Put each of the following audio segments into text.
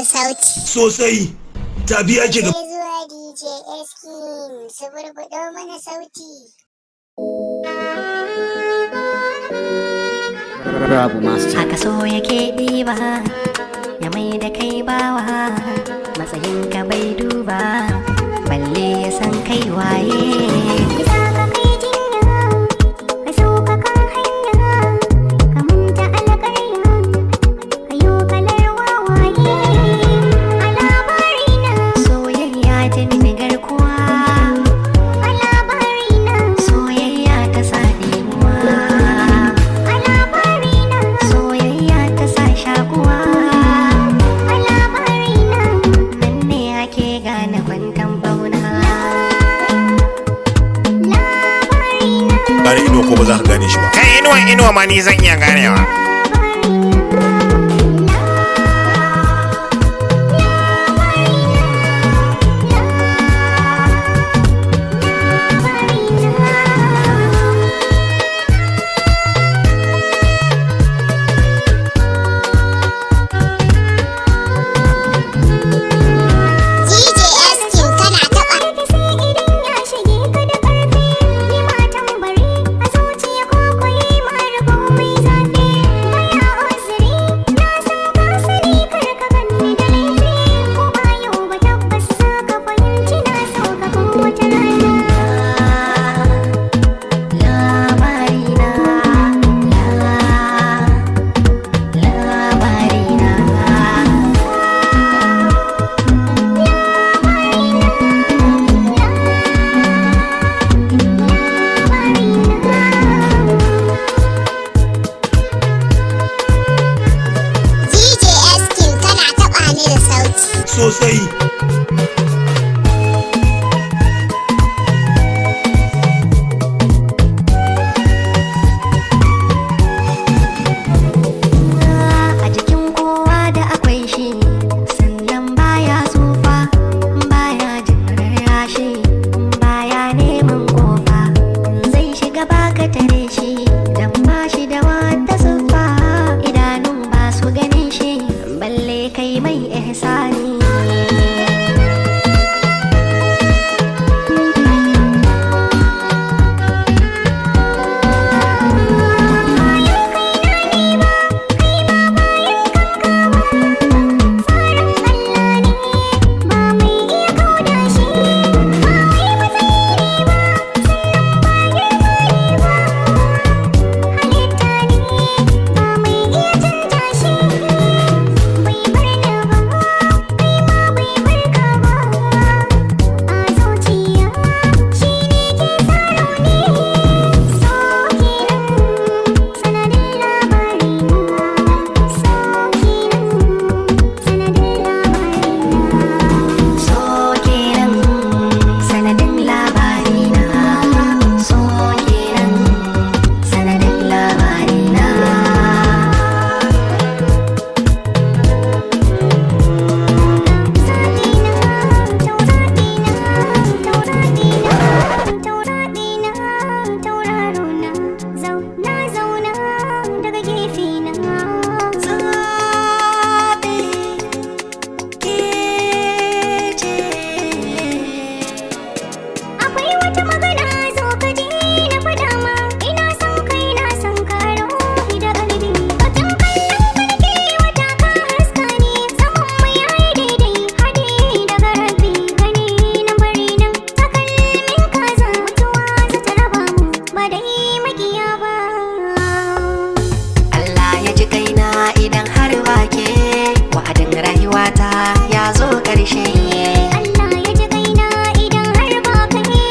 sauti. Sosai. Ta biya ki ga. Sai zuwa DJ Eskin su burbuɗo mana sauti. Rabu Master. Haka so yake ɗiba ya mai da kai bawa, matsayinka bai duba balle ya san kai waye. Ko ba za ka gane shi ba. Kai inuwa ma ni zan iya ganewa. Sosai. A jikin kowa da akwai shi, sannan baya tsufa, baya jin rarrashi, baya neman kofa, zai shiga baka tare shi, dan ba shi da wata siffa, idanun ba su ganin shi, balle kai mai ihsani. Ya zo ƙarshe. Allah ya ji kaina idan har ba ka ne,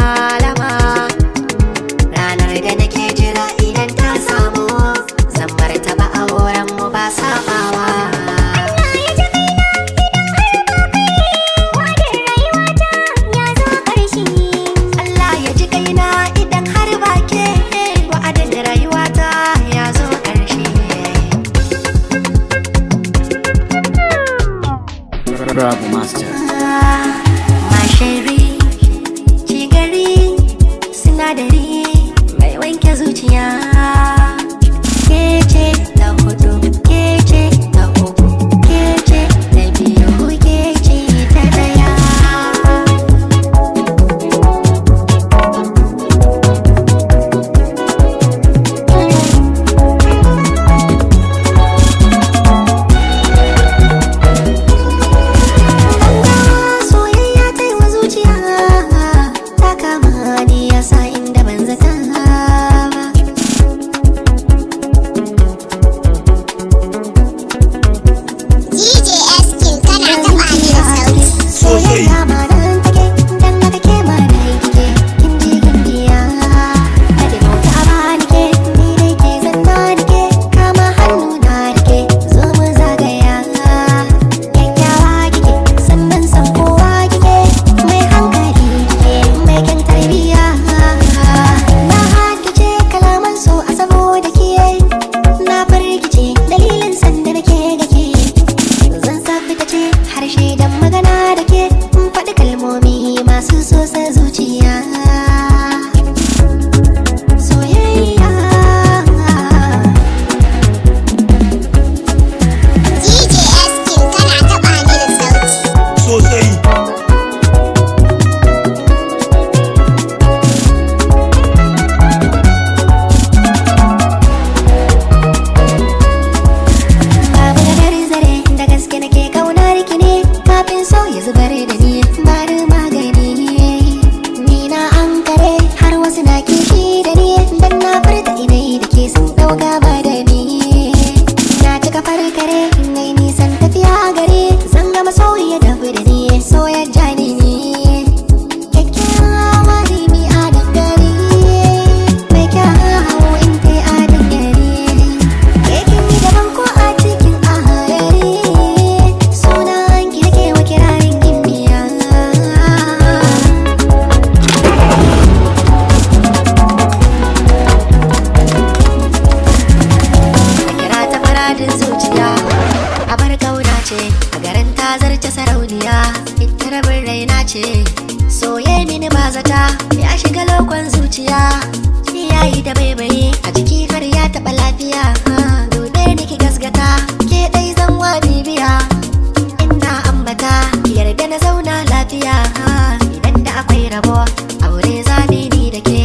lalama. Ranar da nake jira idan ta samu, zan martaba auren mu ba sabawa. Allah ya ji kaina idan har ba ke, wa'adin rayuwata ya zo ƙarshe. Bravo Master. Mashari, cigari, sinadari mai wanke zuciya. Kece na hudu, kece na uku, kece na biyu, kece ta daya. Soyayya ta yi wa zuciya, ta kama ni ya sa inda ban zata ba. DJ Eskin kana taɓa ni da sauti. Soyayya ma nan take, dan na kake ma na yi kike, gindi gindiya. Haɗe mota a bani ke, ni dai ke zanna da ke, kama hannu na da ke, zo mu zagaya. Kyakkyawa kike, sannan san kowa kike, mai hankali kike, mai kyan tarbiyya. Na haddace kalaman so a saboda ke, na firgice dalilin sanda nake ga ke. Zan tsaftace harshe don magana da ke, in faɗi kalmomi masu sosa zuciya. Soyayya. DJ Eskin kana taɓa ni da sauti. sosai. Babu gadar zare da gaske nake kaunar ki ne, kafin so ya zubar da ni bari magani. Ni na ankare har wasu na kishi da ni, dan na furta inai da ke sun ɗauka ba da ni. Na cika farkare nai nisan tafiya gare, zan gama soyayya da da ni, soya jani ni. Kyakkyawa ne mi adon gari, mai kyawu in tai adon gari. Kekin yi daban ko a cikin aharari, sunan ki nake wa kirarin gimbiya. Kira ta faradin zuciya, abar kauna ce, a garin ta zarce sarauniya, ita rabin raina ce. Soye mini ba zata, ya shiga lokon zuciya, yayi da baibayi a jiki har ya taɓa lafiya. Dube ni ki gasgata, ke ɗai zan wa bibiya, ina ambata ki yarda na zauna lafiya. Idan da akwai rabo, aure zabi ni da ke,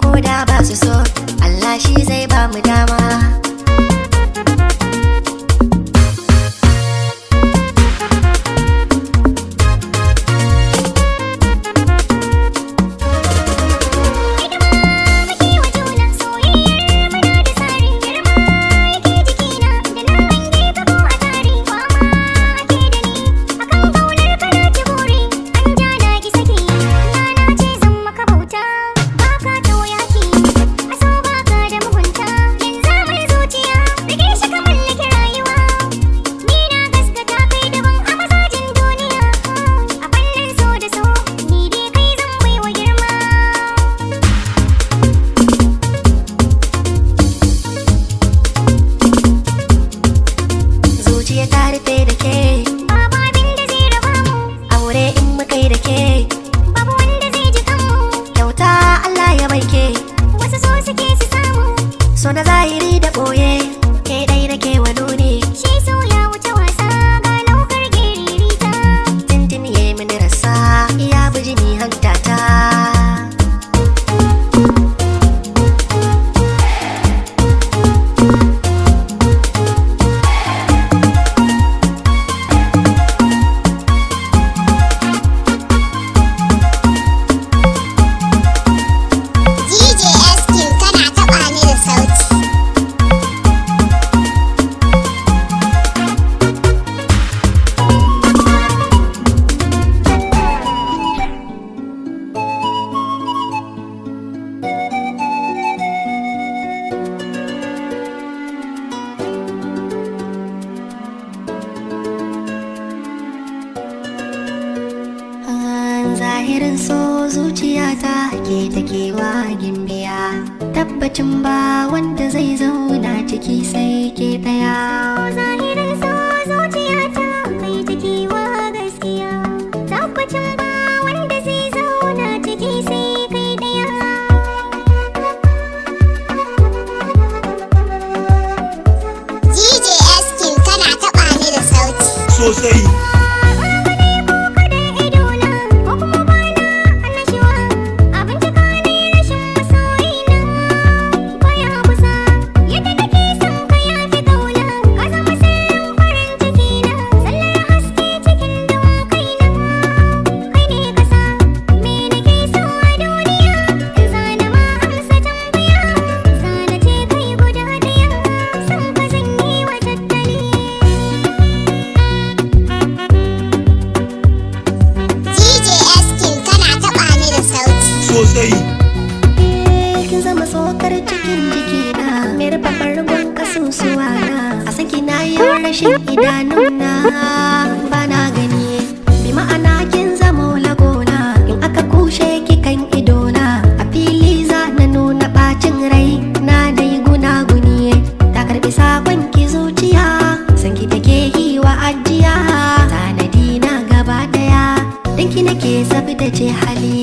ko da ba su so, Allah shi zai ba mu dama. Zuciya ta rufe da ke, babu abin da zai raba mu. Aure in muka yi da ke, babu wanda zai ji kanmu. Kyauta Allah ya baike, wasu so suke su samu. So na zahiri da ɓoye, ke ɗai da ke wa nuni. Shi so ya wuce wasa, ga laukar geririta. Tintin ya yi mini rasa, iya bi jini hantata. DJ Eskin kana taɓa ni da sauti. ke take wa gimbiya. Tabbacin ba wanda zai zauna ciki sai ke daya. Zahirin so zuciyata kai take wa gaskiya. Tabbacin ba wanda zai zauna ciki sai kai daya. DJ Eskin kana taɓa ni da sauti. Sosai. Sosai. Kin zama tsokar cikin jikina, mai rufe ɓargon kasusuwa na. A saki na yau rashin idanuna ba na gani. Bi ma'ana kin zama lagona, in aka kushe kikan idona. A fili za na nuna ɓacin rai na dai gunaguni. Ta karɓi sakon ki zuciya, san ki take yi wa ajiya. Tanadi na gaba daya, dan ki nake tsaftace hali.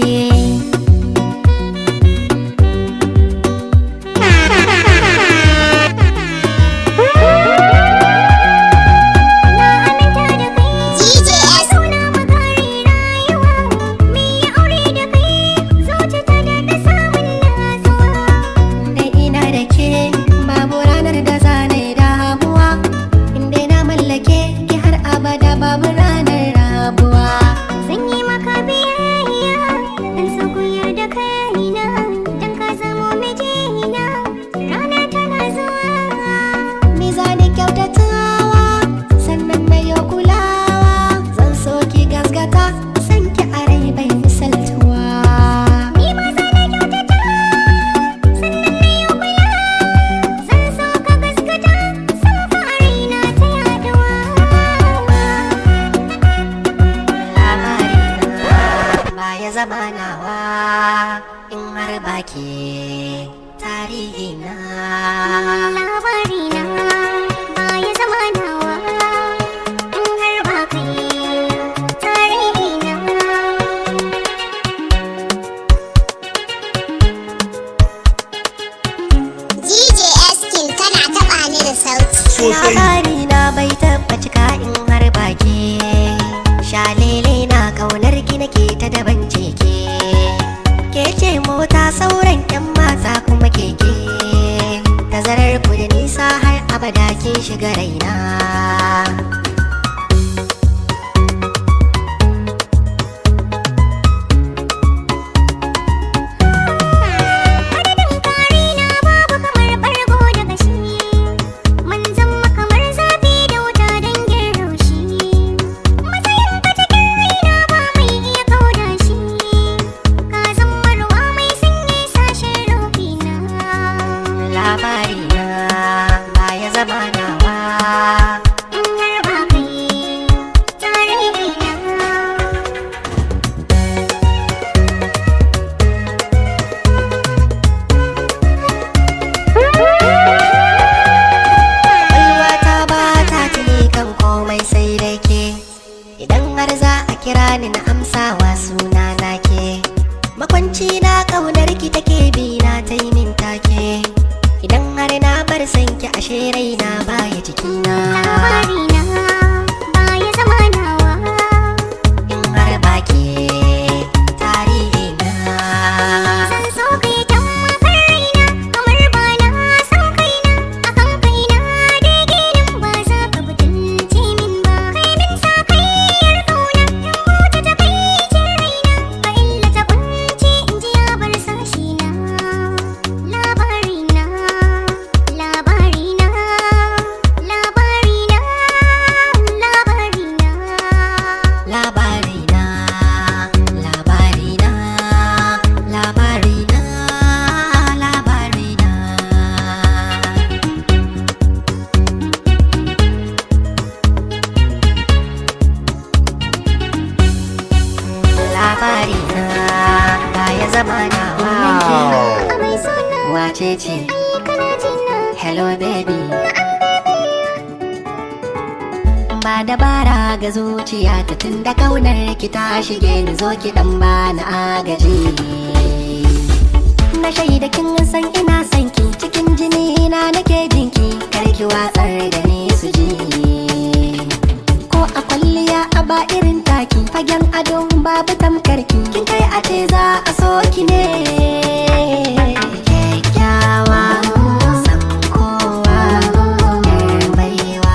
Zamanawa in har baki tarihi na labari na baya zamanawa in har baki tarihi na. DJ Eskin kana taɓa ni da sauti. Sosai. Labari na bai taɓa cika in har baki. Shalele na kaunar ki nake ta daban ce ke ce mota sauran yan mata kuma keke. Tazarar ku da nisa har abada kin shiga raina. Labari na baya zamanawa in har ba kai tarihi na. Ƙwaƙwalwata ba ta tuni kan komai sai dai ke. Idan har za a kira ni na amsawa suna na ke. Makwanci na ƙaunar ki take bi na ta yi min take. Idan har na bar sanki ashe raina baya jikina. Labari na baya zamanawa in har baki tarihi na. Zan so kai dan makar raina kamar ba na san kaina. Akan kaina da ginin ba za ka mutunce min ba. Kai min sa kaiyar kauna wuce ta kai cin raina. Ka illata kunci in ji ya bar sashi na. Labari na wace ce? Hello baby. Ba dabara ga zuciya ta tunda kaunar ki ta shige ni, zo ki dan bani agaji. Na shaida kin san ina son ki, cikin jini na nake jinki, kar ki watsar da ni su ji. Ko a kwalliya a ba irin taki, fagen ado babu tamkarki, kin kai a ce za a so ki ne. Kyakkyawa san kowa, yar baiwa.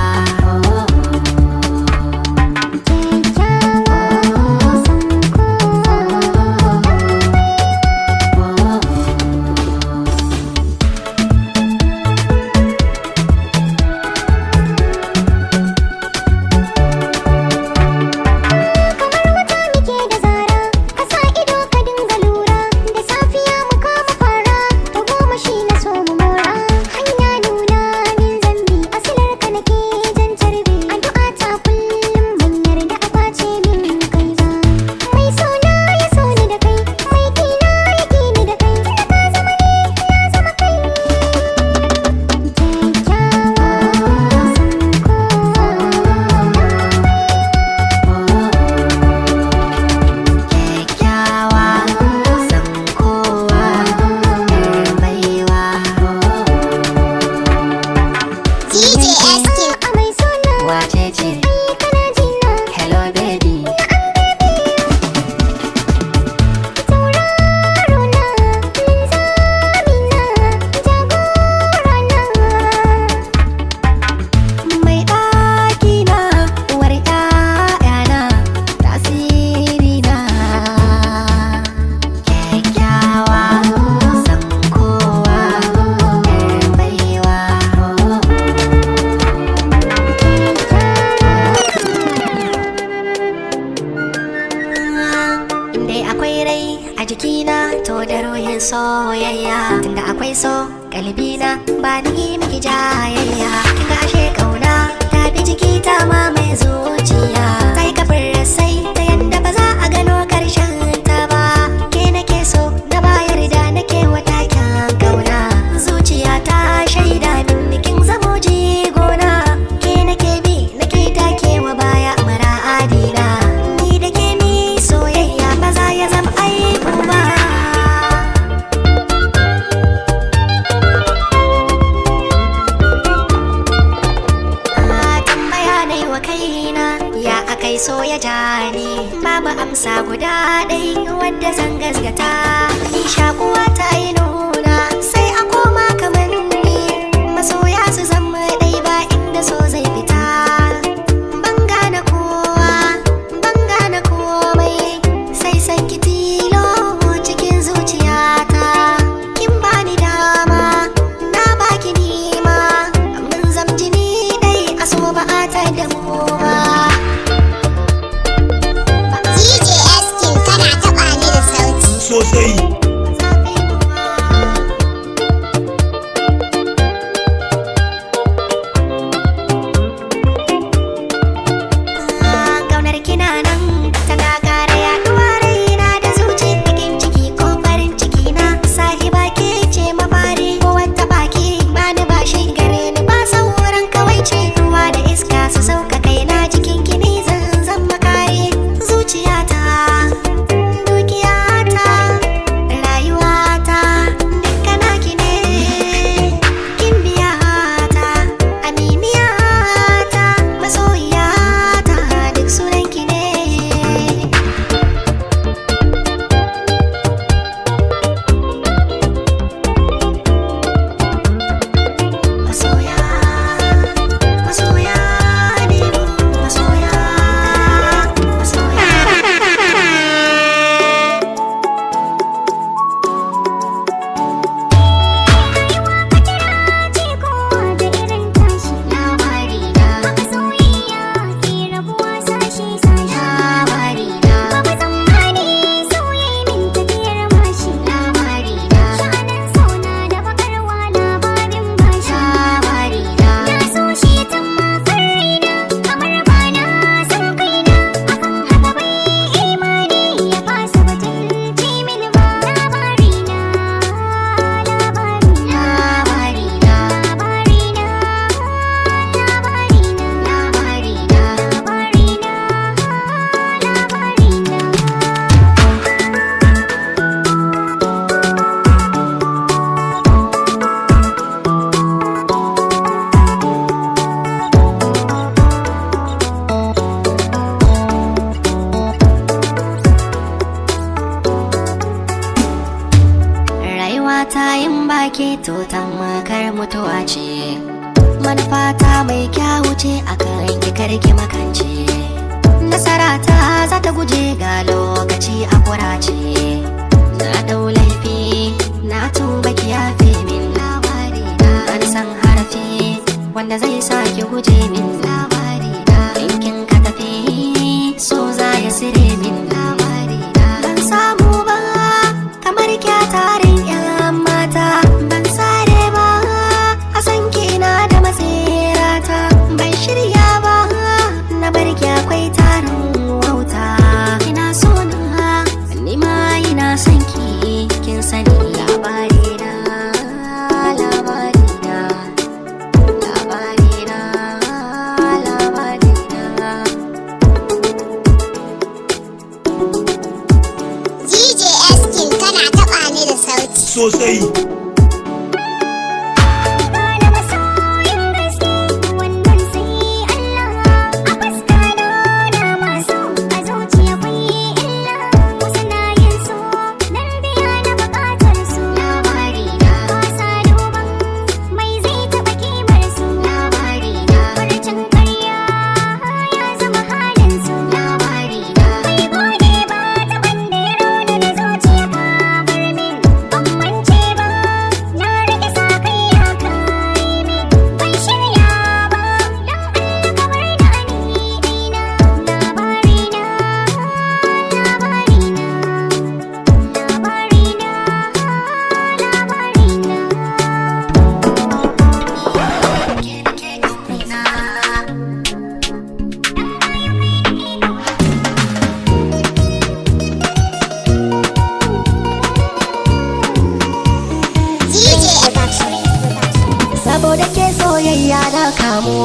A jikina to da ruhin soyayya, tunda akwai so kalbina ba ni miki jayayya. Kinga ashe kauna ta bi jiki ta mamaye zuciya, sai kafin rasai ta yanda ba za a gano karshen ta ba. Ke nake so na bayar da nake wata kyan kauna, zuciya ta shaida min kin zamo jigona. Ke nake bi nake takewa baya mara adina, ni da ke mi soyayya ba za ya zama aibu ba. Tambaya nai wa kaina ya akai so ya jani, babu amsa guda ɗai wadda zan gaskata. Ni shakuwa ta yi nuna sai a koma kamar ni, masoya su zama ɗai ba inda so zai fita. Ban gane kowa ban gane komai, sai san ki tilo cikin zuciyata. Kin bani dama na baki nima, mun zam jini ɗai a so ba a ta da mu ba. DJ Eskin kana taɓa ni da sauti. sosai. Zafi mata yin baki to tammakar mutuwa ce. Manufata mai kyawu ce akan ki karki makance. Nasara ta za ta guje ga lokaci a kurace. Na dau laifi na tuba ki yafe min labari na san harafi wanda zai sa ki guje min labari na yankin ka tafi so za ya sire min labari na ban samu ba kamar kyatarin yan mata ban sare ba a san kina da matsirata ban shirya ba na barki akwai tarin wauta kina so na ni ma ina son ki kin sani labari na labari na labari na labari na DJ Eskin kana taɓa ni da sauti. Sosai. Saboda ke soyayya na kamo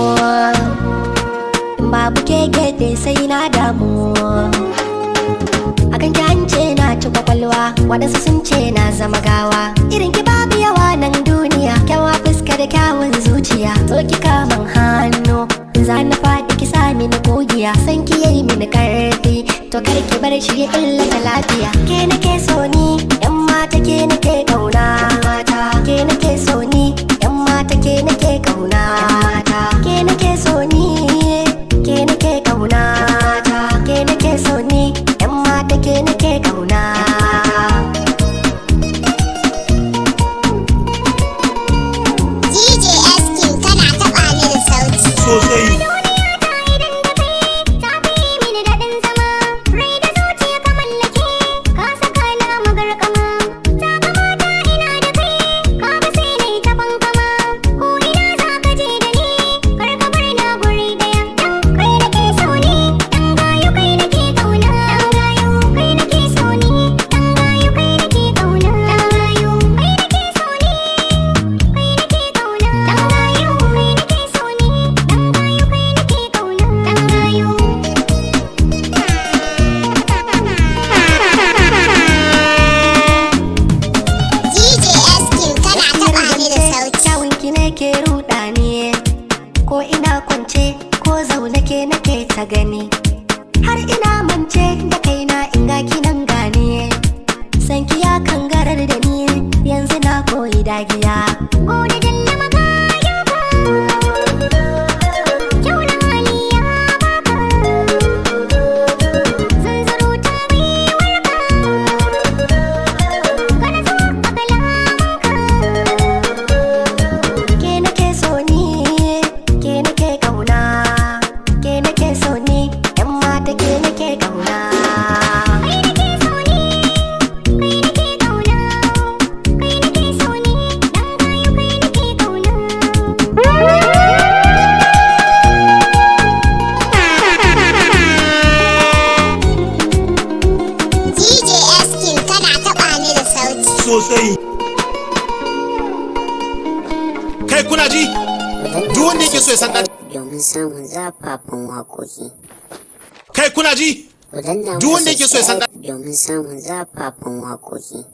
babu ke gede sai na damu akan ki an ce na ci kwakwalwa waɗansu sun ce na zama gawa irin ki babu yawa nan duniya kyawa fuska da kyawun zuciya to ki kaman hannu za na faɗi ki sa mini kogiya san ki yayi mini karfi to kar ki bar shi illa ta lafiya ke nake so ni yan mata ke nake kauna ke nake so ni yan mata ke nake kauna ke nake so ni ke nake kauna ke nake so ni yan mata ke nake kauna DJ Eskin kana taɓa ni da sauti. Sosai. ke ruɗa ne ko ina kwance ko zaune ke nake ta gani har ina mance da kaina in ga kinan gane sanki ya kangarar da ni yanzu na koyi dagiya ko da danna magayin ka kyau na hali ya baka zanzaro ta biwar ka kana so a kalamanka ke nake so ni ke nake kauna ke nake so ni yan mata ke nake kauna Sosai. Kai kuna ji? Duk wanda yake so ya san domin samun zafafan waƙoƙi. Kai kuna ji? Duk wanda yake so ya san domin samun zafafan waƙoƙi.